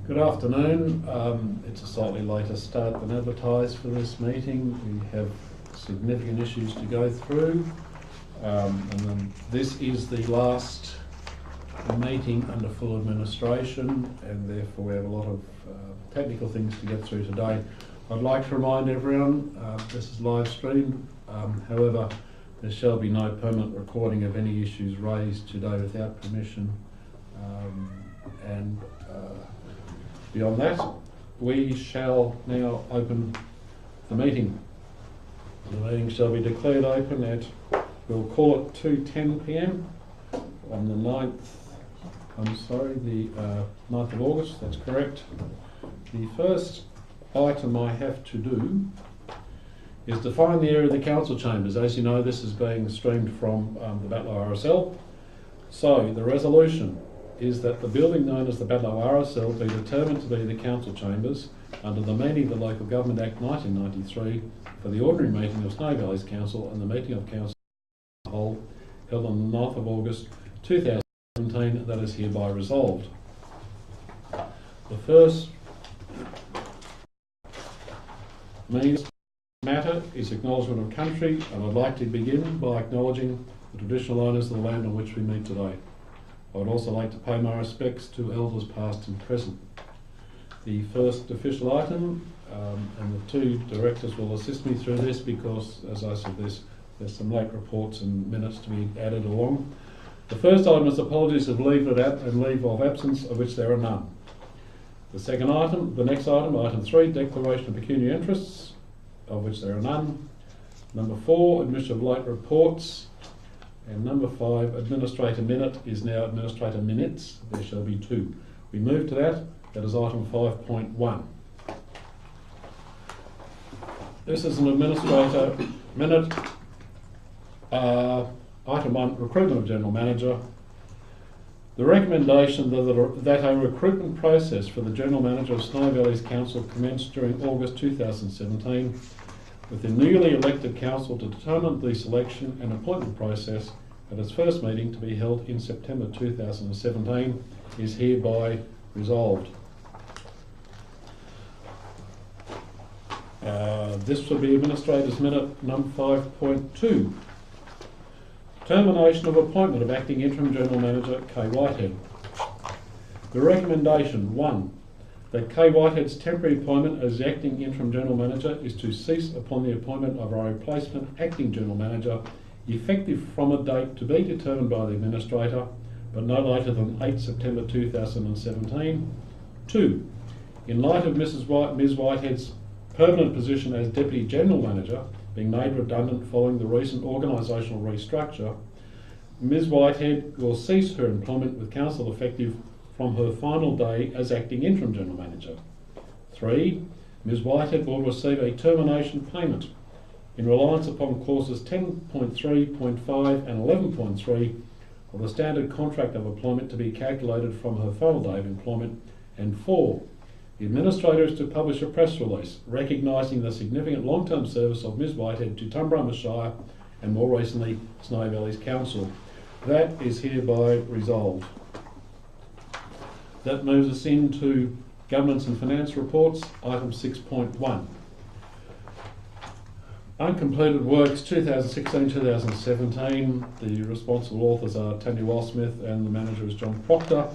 Good afternoon. It's a slightly later start than advertised for this meeting. We have significant issues to go through, and then this is the last meeting under full administration, and therefore we have a lot of technical things to get through today. I'd like to remind everyone this is live streamed. However, there shall be no permanent recording of any issues raised today without permission. Beyond that, we shall now open the meeting. The meeting shall be declared open at, we'll call it 2:10 p.m. on the 9th of August, that's correct. The first item I have to do is define the area of the council chambers. As you know, this is being streamed from the Batlow RSL. So the resolution is that the building known as the Batlow RSL be determined to be the council chambers under the meaning of the Local Government Act 1993 for the ordinary meeting of Snowy Valleys Council and the meeting of council as a whole held on the 9th of August 2017, that is hereby resolved. The first matter is acknowledgement of country, and I'd like to begin by acknowledging the traditional owners of the land on which we meet today. I would also like to pay my respects to elders past and present. The first official item, and the two directors will assist me through this because, as I said, there's some late reports and minutes to be added along. The first item is apologies of leave of absence, of which there are none. The next item, item 3, declaration of pecuniary interests, of which there are none. Number 4, admission of late reports. And number 5, administrator minute is now administrator minutes. There shall be 2. We move to that. That is item 5.1. This is an administrator minute. Item 1, recruitment of general manager. The recommendation that a recruitment process for the general manager of Snowy Valleys Council commenced during August 2017 with the newly elected council to determine the selection and appointment process at its first meeting to be held in September 2017 is hereby resolved. This will be Administrator's Minute number 5.2. Termination of appointment of Acting Interim General Manager Kay Whitehead. The recommendation 1. That Kay Whitehead's temporary appointment as the Acting Interim General Manager is to cease upon the appointment of a replacement Acting General Manager effective from a date to be determined by the Administrator, but no later than 8 September 2017. 2. In light of Ms. Whitehead's permanent position as Deputy General Manager being made redundant following the recent organisational restructure, Ms. Whitehead will cease her employment with Council effective from her final day as Acting Interim General Manager. 3. Ms. Whitehead will receive a termination payment in reliance upon clauses 10.3.5 and 11.3 of the Standard Contract of Employment to be calculated from her final day of employment. And 4. The Administrator is to publish a press release recognising the significant long-term service of Ms. Whitehead to Tumbarumba Shire and more recently Snowy Valleys Council. That is hereby resolved. That moves us into Governance and Finance Reports, item 6.1. Uncompleted works 2016-2017. The responsible authors are Tanya Wildsmith and the manager is John Proctor.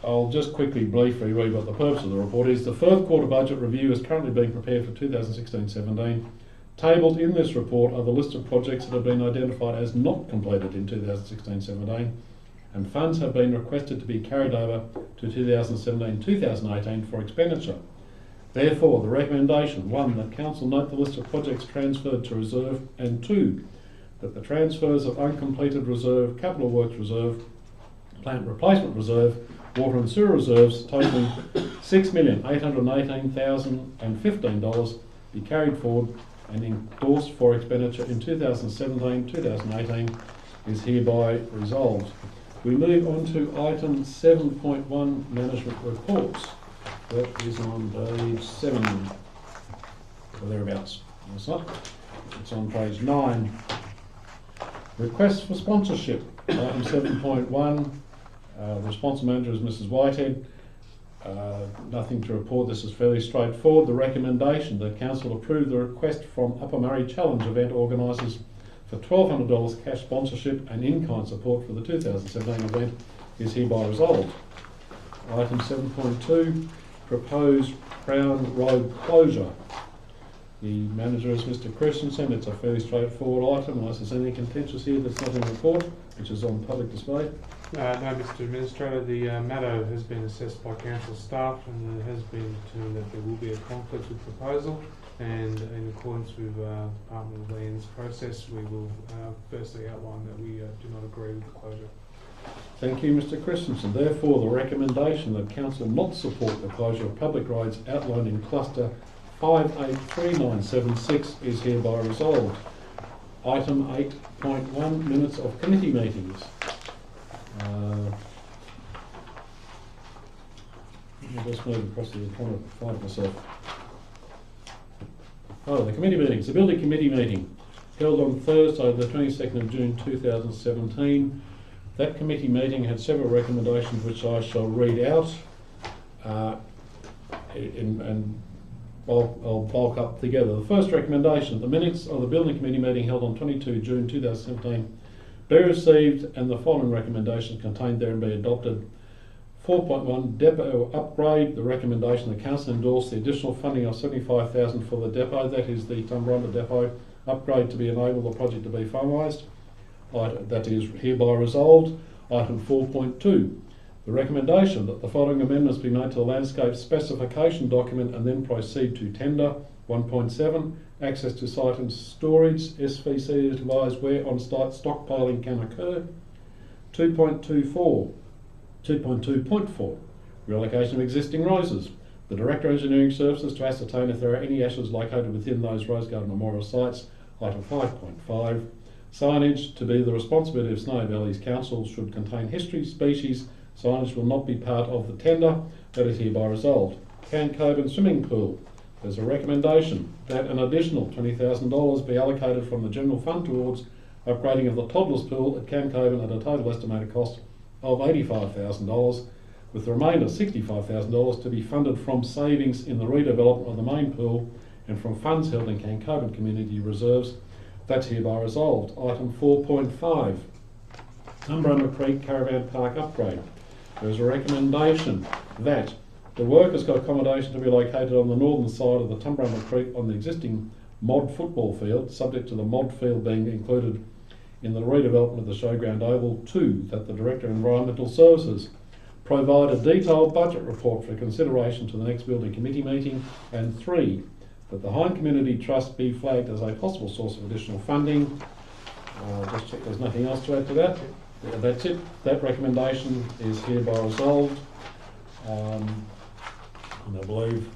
I'll just briefly read what the purpose of the report is. The fourth quarter budget review is currently being prepared for 2016-17. Tabled in this report are the list of projects that have been identified as not completed in 2016-17, and funds have been requested to be carried over to 2017-2018 for expenditure. Therefore, the recommendation, 1, that Council note the list of projects transferred to reserve, and 2, that the transfers of uncompleted reserve, capital works reserve, plant replacement reserve, water and sewer reserves totaling $6,818,015 be carried forward and endorsed for expenditure in 2017-2018 is hereby resolved. We move on to item 7.1, management reports. That is on page 7, or thereabouts. It's on page 9. Request for sponsorship. Item 7.1. The responsible manager is Mrs. Whitehead. Nothing to report. This is fairly straightforward. The recommendation that Council approve the request from Upper Murray Challenge event organisers for $1,200 cash sponsorship and in-kind support for the 2017 event is hereby resolved. Item 7.2, proposed Crown Road closure. The manager is Mr. Christensen. It's a fairly straightforward item, unless there's anything contentious here that's not in the report, which is on public display. No, Mr. Administrator, the matter has been assessed by council staff, and there has been determined that there will be a conflict with proposal, and in accordance with Department of Land's process, we will firstly outline that we do not agree with the closure. Thank you, Mr. Christensen. Therefore, the recommendation that Council not support the closure of public roads outlined in Cluster 583976 is hereby resolved. Item 8.1, minutes of committee meetings. I'll just move across to the corner to find myself. Oh, the committee meetings. The building committee meeting held on Thursday, the 22nd of June 2017. That committee meeting had several recommendations which I shall read out and I'll bulk up together. The first recommendation, the minutes of the building committee meeting held on 22 June 2017 be received and the following recommendations contained therein be adopted. 4.1, depot upgrade. The recommendation the council endorsed the additional funding of $75,000 for the depot, that is the Tumbarumba depot upgrade, to be enabled the project to be finalised. That is hereby resolved. Item 4.2, the recommendation that the following amendments be made to the landscape specification document and then proceed to tender. 1.7, access to site and storage. SVC is advised where on-site stockpiling can occur. 2.4, relocation of existing roses. The Director of Engineering Services to ascertain if there are any ashes located within those Rose Garden Memorial sites. Item 5.5, signage to be the responsibility of Snowy Valleys Council should contain history, species. Signage will not be part of the tender. That is hereby resolved. Can Coburn Swimming Pool. There's a recommendation that an additional $20,000 be allocated from the general fund towards upgrading of the toddlers pool at Can Coburn at a total estimated cost of $85,000, with the remainder $65,000 to be funded from savings in the redevelopment of the main pool and from funds held in Can Coburn Community Reserves. That's hereby resolved. Item 4.5, Tumbarumba Creek Caravan Park upgrade. There is a recommendation that the workers got accommodation to be located on the northern side of the Tumbarumba Creek on the existing mod football field, subject to the mod field being included in the redevelopment of the Showground Oval. 2, that the Director of Environmental Services provide a detailed budget report for consideration to the next building committee meeting. And 3, that the Hine Community Trust be flagged as a possible source of additional funding. Just check there's nothing else to add to that. Yeah, that's it. That recommendation is hereby resolved. And I believe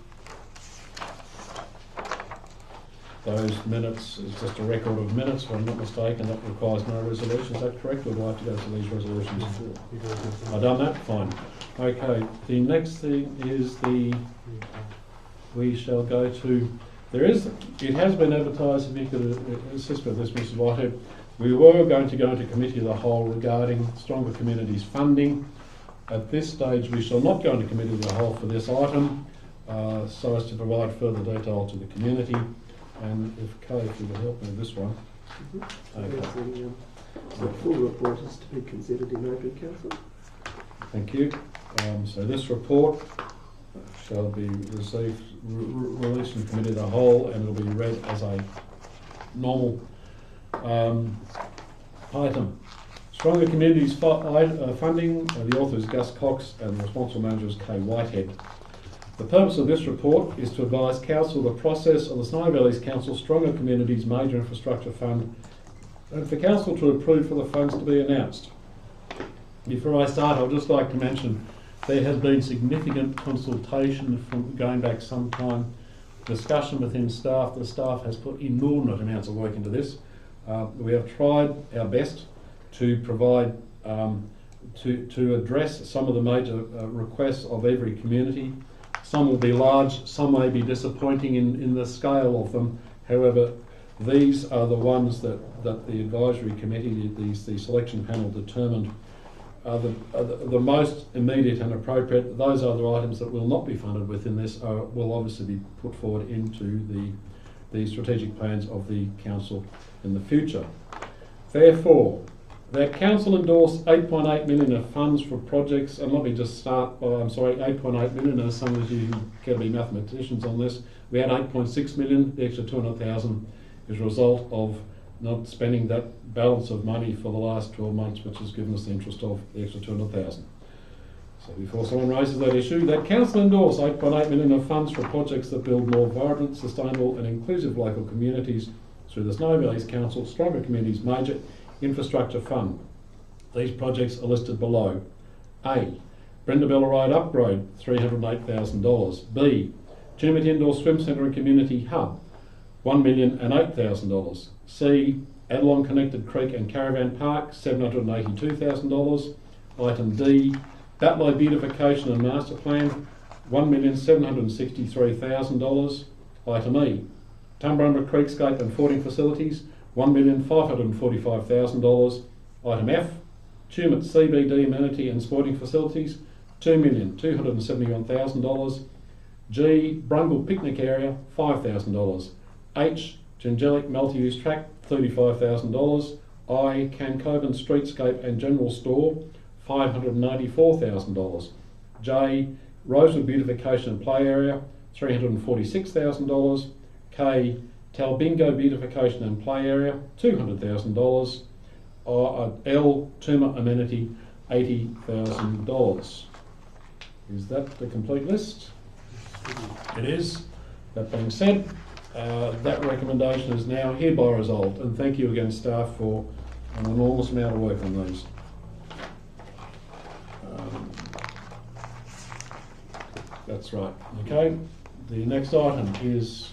those minutes is just a record of minutes, if I'm not mistaken. That requires no resolution. Is that correct, or do I have to go through these resolutions? I've done that? Fine. Okay, the next thing is we shall go to, it has been advertised, if you could assist with this, Mrs. Whitehead. We were going to go into committee of the whole regarding Stronger Communities funding. At this stage, we shall not go into committee of the whole for this item, so as to provide further detail to the community. And if Kay, if you could help me with this one. Okay. The full report is to be considered in open council. Thank you. So this report shall be received, released in committee of the whole, and it will be read as a normal item. Stronger Communities funding. The author is Gus Cox and the responsible manager is Kay Whitehead. The purpose of this report is to advise Council the process of the Snowy Valleys Council Stronger Communities Major Infrastructure Fund and for Council to approve for the funds to be announced. Before I start, I would just like to mention there has been significant consultation from going back some time, discussion within staff. The staff has put inordinate amounts of work into this. We have tried our best to provide, to address some of the major requests of every community. Some will be large, some may be disappointing in the scale of them. However, These are the ones that the advisory committee, the selection panel determined are the most immediate and appropriate. Those other items that will not be funded within this will obviously be put forward into the strategic plans of the council in the future. Therefore, that council endorsed 8.8 million of funds for projects, and let me just start by, 8.8 million, as some of you can be mathematicians on this. We had 8.6 million, the extra 200,000 is a result of not spending that balance of money for the last 12 months, which has given us the interest of the extra 200,000. So before someone raises that issue, that council endorsed 8.8 million of funds for projects that build more vibrant, sustainable and inclusive local communities through the Snowy Valleys Council Stronger Communities Major Infrastructure Fund. These projects are listed below. A. Brendabella Road Upgrade, $308,000. B. Tumut Indoor Swim Centre and Community Hub, $1,008,000. C. Adlong Connected Creek and Caravan Park, $782,000. Item D. Batlow Beautification and Master Plan, $1,763,000. Item E. Tumbarumba Creekscape and Fording Facilities, $1,545,000. Item F. Tumut CBD Amenity and Sporting Facilities, $2,271,000. G. Brungle Picnic Area, $5,000. H. Gingelic Multi-Use Track, $35,000. I. Cancoban Streetscape and General Store, $594,000. J. Rosewood Beautification and Play Area, $346,000. K. Talbingo Beautification and Play Area, $200,000. L. Tuma Amenity, $80,000. Is that the complete list? It is. That being said, that recommendation is now hereby resolved, and thank you again, staff, for an enormous amount of work on these. That's right. Okay. The next item is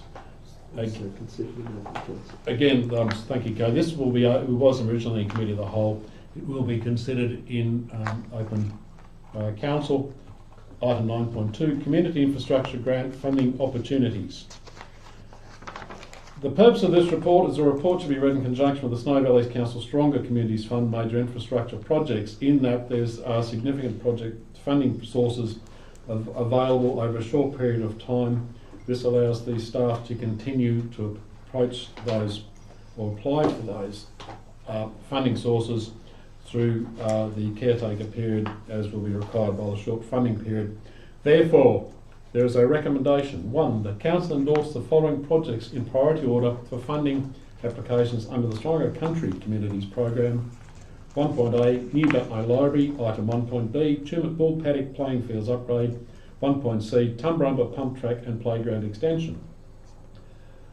again. Thank you, Kay. This will be. It was originally in committee of the whole. It will be considered in open council. Item 9.2: Community Infrastructure Grant Funding Opportunities. The purpose of this report is a report to be read in conjunction with the Snowy Valleys Council Stronger Communities Fund major infrastructure projects, in that there's significant project funding sources available over a short period of time. This allows the staff to continue to approach those or apply for those funding sources through the caretaker period, as will be required by the short funding period. Therefore, there is a recommendation. 1. That Council endorse the following projects in priority order for funding applications under the Stronger Country Communities Program. 1.A. New Batlow Library. Item 1.B. Tumut Bull Paddock Playing Fields Upgrade. 1.C. Tumbarumba Pump Track and Playground Extension.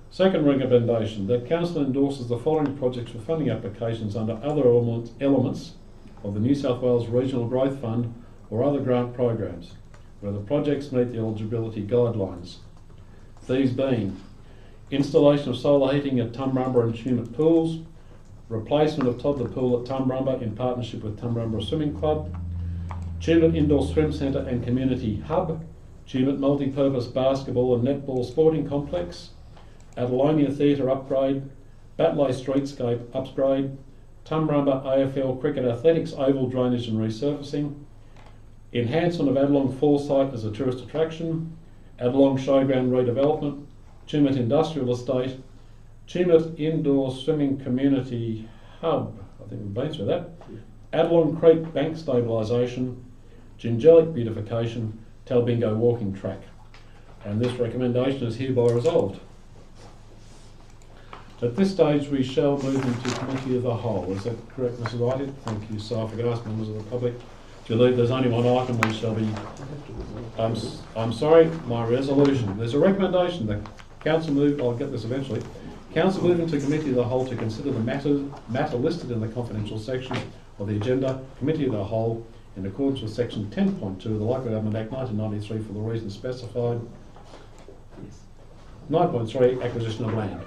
Second recommendation, that Council endorses the following projects for funding applications under other elements of the New South Wales Regional Growth Fund or other grant programs, where the projects meet the eligibility guidelines. These being installation of solar heating at Tumbarumba and Tumut pools, replacement of toddler pool at Tumbarumba in partnership with Tumbarumba Swimming Club, Tumut Indoor Swim Centre and Community Hub, Tumut Multi-Purpose Basketball and Netball Sporting Complex, Adalonia Theatre Upgrade, Batlow Streetscape Upgrade, Tumbarumba AFL Cricket Athletics Oval Drainage and Resurfacing, enhancement of Adlong Fall Site as a tourist attraction, Adlong Showground redevelopment, Tumut Industrial Estate, Tumut Indoor Swimming Community Hub, I think we've been through that, Adlong Creek Bank Stabilisation, Gingelic Beautification, Talbingo Walking Track. And this recommendation is hereby resolved. At this stage we shall move into Committee of the Whole. Is that correct, Mrs. Whitehead? Thank you, sir. If I could ask members of the public to leave. There's only one item we shall be... I'm sorry, my resolution. There's a recommendation that Council move... I'll get this eventually. Council move into Committee of the Whole to consider the matter listed in the confidential section of the agenda, Committee of the Whole, in accordance with Section 10.2 of the Local Government Act 1993 for the reasons specified. 9.3, acquisition of land.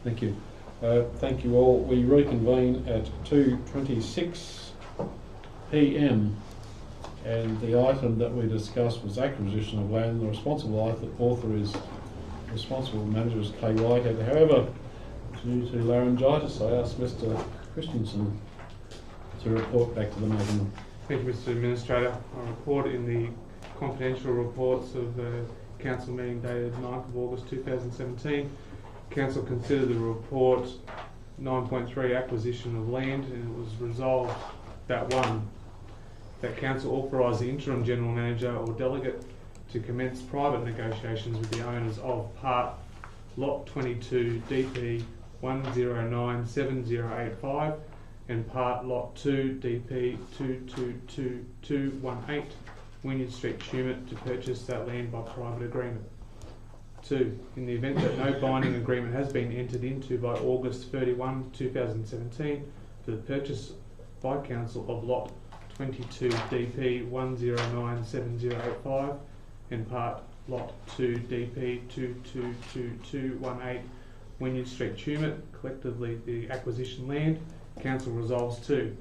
Thank you. Thank you all. We reconvene at 2:26 p.m. and the item that we discussed was acquisition of land. The responsible manager is Kay Whitehead. However, due to laryngitis, I asked Mr. Christensen to report back to the meeting. Thank you, Mr. Administrator. I report in the confidential reports of the Council meeting dated 9th of August 2017. Council considered the report 9.3 acquisition of land, and it was resolved that 1. That Council authorise the interim General Manager or delegate to commence private negotiations with the owners of Part Lot 22 DP 1097085 and Part Lot 2 DP 222218 Wynyard Street, Tumut, to purchase that land by private agreement. 2. In the event that no binding agreement has been entered into by August 31, 2017 for the purchase by Council of Lot 22 DP 1097085 and Part Lot 2 DP 222218 Wynyard Street, Tumut, collectively the acquisition land, Council resolves to: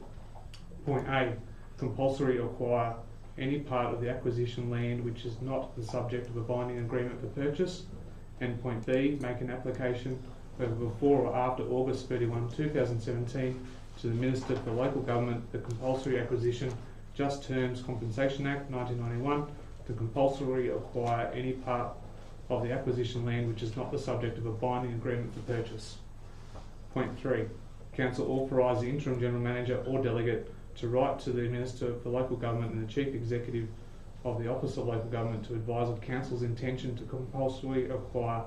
Point A. Compulsory acquire any part of the acquisition land which is not the subject of a binding agreement for purchase, and point B. Make an application whether before or after August 31, 2017 to the Minister for Local Government, the Compulsory Acquisition Just Terms Compensation Act 1991 to compulsorily acquire any part of the acquisition land which is not the subject of a binding agreement for purchase. Point 3. Council authorise the interim General Manager or delegate to write to the Minister for Local Government and the Chief Executive of the Office of Local Government to advise of Council's intention to compulsorily acquire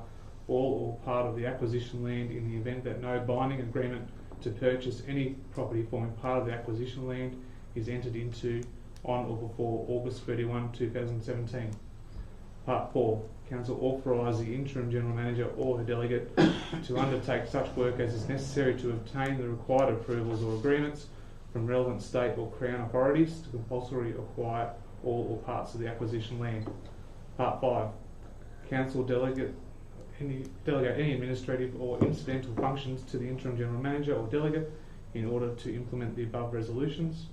all or part of the acquisition land in the event that no binding agreement to purchase any property forming part of the acquisition land is entered into on or before August 31, 2017. Part 4. Council authorise the interim General Manager or her delegate to undertake such work as is necessary to obtain the required approvals or agreements from relevant state or Crown authorities to compulsorily acquire all or parts of the acquisition land. Part 5. Council delegate any administrative or incidental functions to the interim General Manager or delegate in order to implement the above resolutions.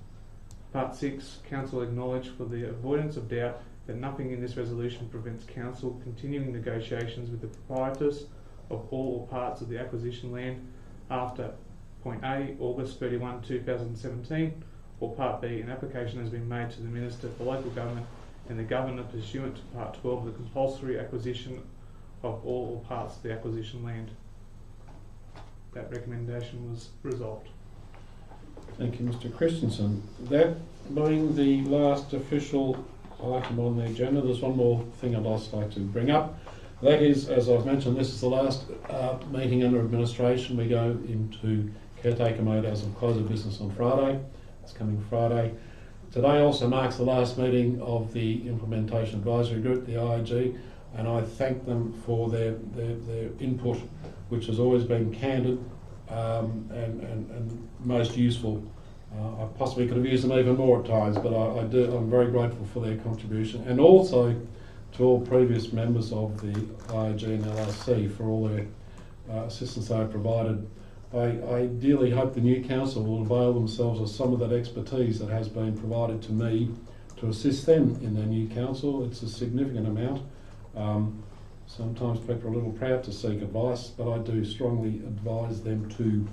Part 6. Council acknowledge for the avoidance of doubt that nothing in this resolution prevents Council continuing negotiations with the proprietors of all or parts of the acquisition land after Point A, August 31, 2017, or Part B, an application has been made to the Minister for Local Government and the Governor pursuant to Part 12 of the compulsory acquisition of all or parts of the acquisition land. That recommendation was resolved. Thank you, Mr. Christensen. That being the last official item on the agenda, there's one more thing I'd also like to bring up. That is, as I've mentioned, this is the last meeting under administration. We go into caretaker mode as of close of business on Friday. It's coming Friday. Today also marks the last meeting of the Implementation Advisory Group, the IAG, and I thank them for their input, which has always been candid and most useful. I possibly could have used them even more at times, but I'm very grateful for their contribution, and also to all previous members of the IAG and LRC for all their assistance they have provided. I ideally hope the new council will avail themselves of some of that expertise that has been provided to me to assist them in their new council. It's a significant amount. Sometimes people are a little proud to seek advice, but I do strongly advise them to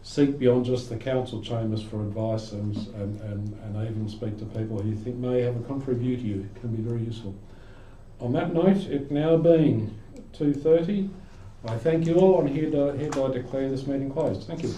seek beyond just the council chambers for advice and even speak to people who you think may have a contrary view to you. It can be very useful. On that note, it now being 2:30, I thank you all and hereby declare this meeting closed. Thank you.